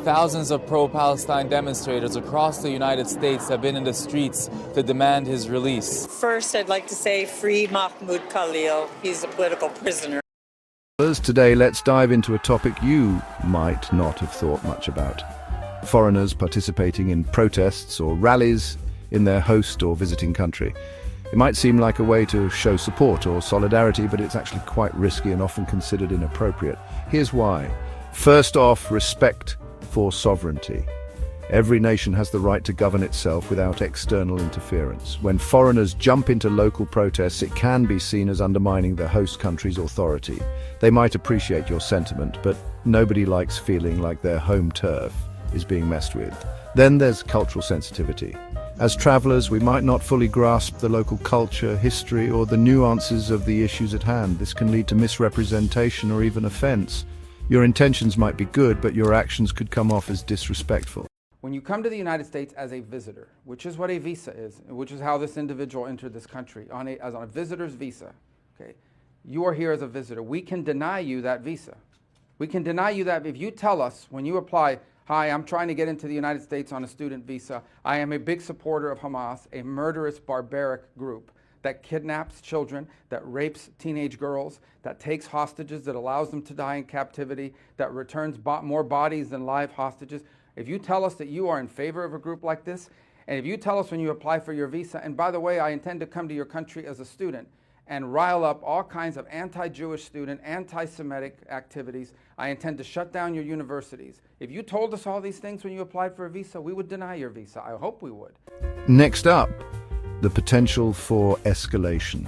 thousands of pro-Palestine demonstrators across the United States have been in the streets to demand his release. First, I'd like to say free Mahmoud Khalil. He's a political prisoner. Today, let's dive into a topic you might not have thought much about. Foreigners participating in protests or rallies in their host or visiting country. It might seem like a way to show support or solidarity, but it's actually quite risky and often considered inappropriate. Here's why. First off, respect for sovereignty. Every nation has the right to govern itself without external interference. When foreigners jump into local protests, it can be seen as undermining the host country's authority. They might appreciate your sentiment, but nobody likes feeling like their home turf is being messed with. Then there's cultural sensitivity. As travelers, we might not fully grasp the local culture, history, or the nuances of the issues at hand. This can lead to misrepresentation or even offense. Your intentions might be good, but your actions could come off as disrespectful. When you come to the United States as a visitor, which is what a visa is, which is how this individual entered this country, as on a visitor's visa, okay? You are here as a visitor. We can deny you that visa. We can deny you that if you tell us when you apply, hi, I'm trying to get into the United States on a student visa. I am a big supporter of Hamas, a murderous, barbaric group that kidnaps children, that rapes teenage girls, that takes hostages, that allows them to die in captivity, that returns more bodies than live hostages. If you tell us that you are in favor of a group like this, and if you tell us when you apply for your visa, and by the way, I intend to come to your country as a student and rile up all kinds of anti-Jewish student, anti-Semitic activities, I intend to shut down your universities. If you told us all these things when you applied for a visa, we would deny your visa. I hope we would. Next up, the potential for escalation.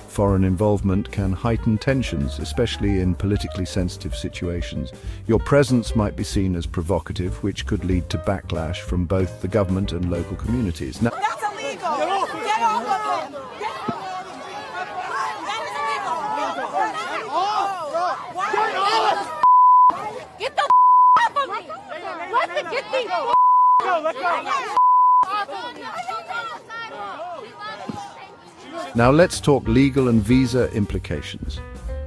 Foreign involvement can heighten tensions, especially in politically sensitive situations. Your presence might be seen as provocative, which could lead to backlash from both the government and local communities. Now, that's illegal! Get off of him! Get the off of me! Let's get these let's go! Now let's talk legal and visa implications.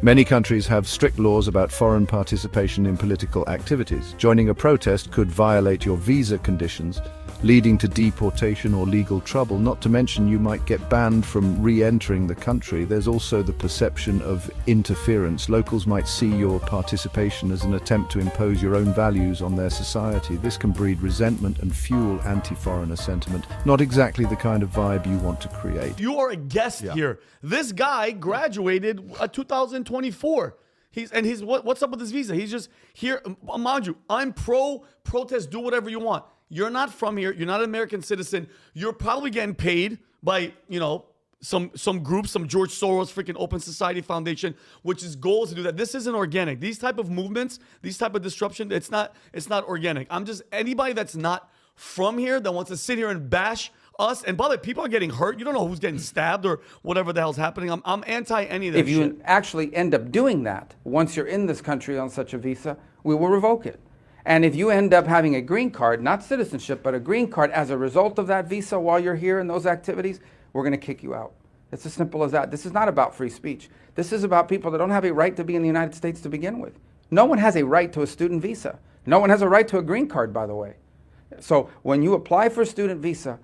Many countries have strict laws about foreign participation in political activities. Joining a protest could violate your visa conditions, leading to deportation or legal trouble, not to mention you might get banned from re-entering the country. There's also the perception of interference. Locals might see your participation as an attempt to impose your own values on their society. This can breed resentment and fuel anti-foreigner sentiment. Not exactly the kind of vibe you want to create. You are a guest here. This guy graduated 2024. What's up with his visa? He's just here. Mind you, I'm pro-protest, do whatever you want. You're not from here. You're not an American citizen. You're probably getting paid by, some group, some George Soros freaking Open Society Foundation, which is goals to do that. This isn't organic. These type of movements, these type of disruption, it's not organic. I'm just anybody that's not from here that wants to sit here and bash us. And by the way, people are getting hurt. You don't know who's getting stabbed or whatever the hell's happening. I'm anti any of that shit. If you actually end up doing that, once you're in this country on such a visa, we will revoke it. And if you end up having a green card, not citizenship, but a green card as a result of that visa while you're here in those activities, we're going to kick you out. It's as simple as that. This is not about free speech. This is about people that don't have a right to be in the United States to begin with. No one has a right to a student visa. No one has a right to a green card, by the way. So when you apply for a student visa,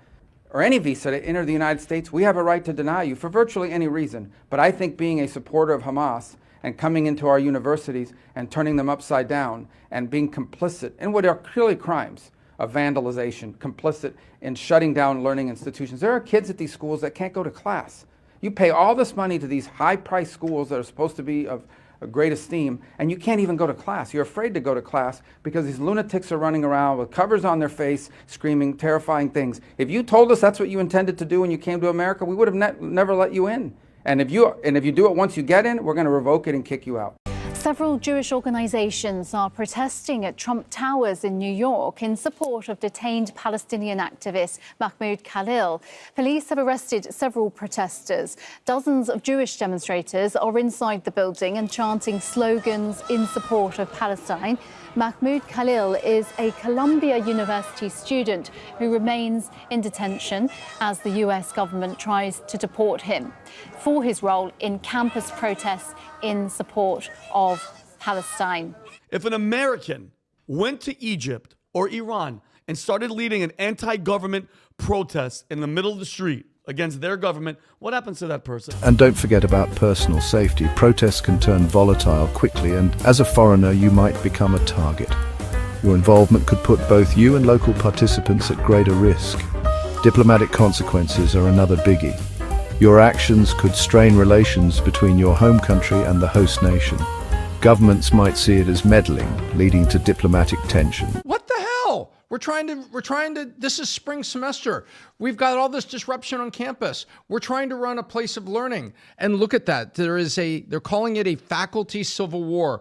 or any visa to enter the United States, we have a right to deny you for virtually any reason. But I think being a supporter of Hamas and coming into our universities and turning them upside down and being complicit in what are clearly crimes of vandalization, complicit in shutting down learning institutions. There are kids at these schools that can't go to class. You pay all this money to these high-priced schools that are supposed to be of great esteem, and you can't even go to class. You're afraid to go to class because these lunatics are running around with covers on their face, screaming terrifying things. If you told us that's what you intended to do when you came to America, we would have never let you in. And if you do it once you get in, we're going to revoke it and kick you out. Several Jewish organizations are protesting at Trump Towers in New York in support of detained Palestinian activist Mahmoud Khalil. Police have arrested several protesters. Dozens of Jewish demonstrators are inside the building and chanting slogans in support of Palestine. Mahmoud Khalil is a Columbia University student who remains in detention as the US government tries to deport him for his role in campus protests in support of Palestine. If an American went to Egypt or Iran and started leading an anti-government protest in the middle of the street against their government, what happens to that person? And don't forget about personal safety. Protests can turn volatile quickly, and as a foreigner, you might become a target. Your involvement could put both you and local participants at greater risk. Diplomatic consequences are another biggie. Your actions could strain relations between your home country and the host nation. Governments might see it as meddling, leading to diplomatic tension. What the hell? We're trying to, this is spring semester. We've got all this disruption on campus. We're trying to run a place of learning. And look at that. They're calling it a faculty civil war.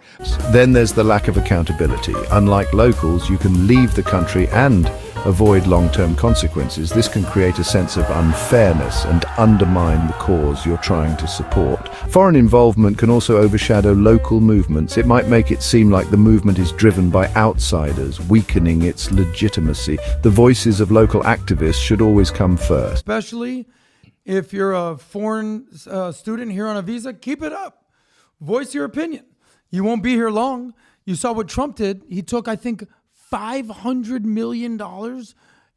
Then there's the lack of accountability. Unlike locals, you can leave the country and avoid long-term consequences. This can create a sense of unfairness and undermine the cause you're trying to support. Foreign involvement can also overshadow local movements. It might make it seem like the movement is driven by outsiders, weakening its legitimacy. The voices of local activists should always come first. Especially if you're a foreign student here on a visa, keep it up. Voice your opinion. You won't be here long. You saw what Trump did. He took, I think, $500 million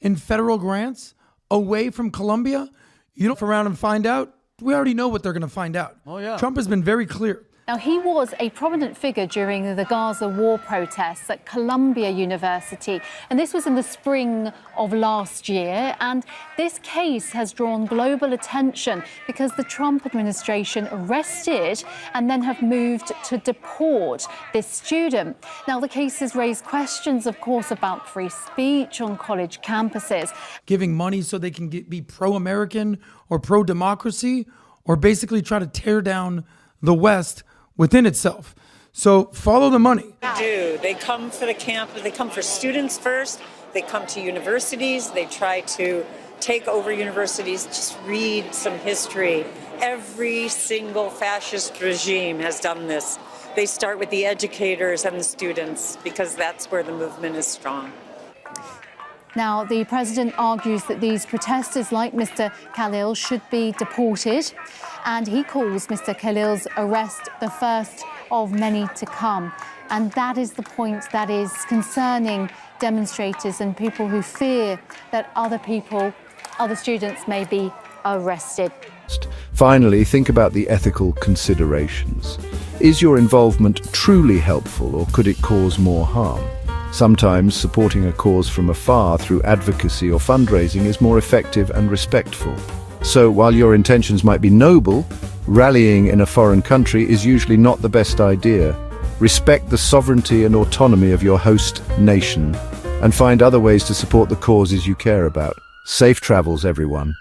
in federal grants away from Colombia. You don't around and find out. We already know what they're going to find out. Oh, yeah. Trump has been very clear. Now, he was a prominent figure during the Gaza war protests at Columbia University, and this was in the spring of last year. And this case has drawn global attention because the Trump administration arrested and then have moved to deport this student. Now, the case has raised questions, of course, about free speech on college campuses. Giving money so they can be pro-American or pro-democracy, or basically try to tear down the West within itself. So follow the money. They come for the camp, they come for students first, they come to universities, they try to take over universities. Just read some history. Every single fascist regime has done this. They start with the educators and the students because that's where the movement is strong. Now, the president argues that these protesters, like Mr. Khalil, should be deported, and he calls Mr. Khalil's arrest the first of many to come. And that is the point that is concerning demonstrators and people who fear that other students may be arrested. Finally, think about the ethical considerations. Is your involvement truly helpful, or could it cause more harm? Sometimes supporting a cause from afar through advocacy or fundraising is more effective and respectful. So while your intentions might be noble, rallying in a foreign country is usually not the best idea. Respect the sovereignty and autonomy of your host nation, and find other ways to support the causes you care about. Safe travels, everyone.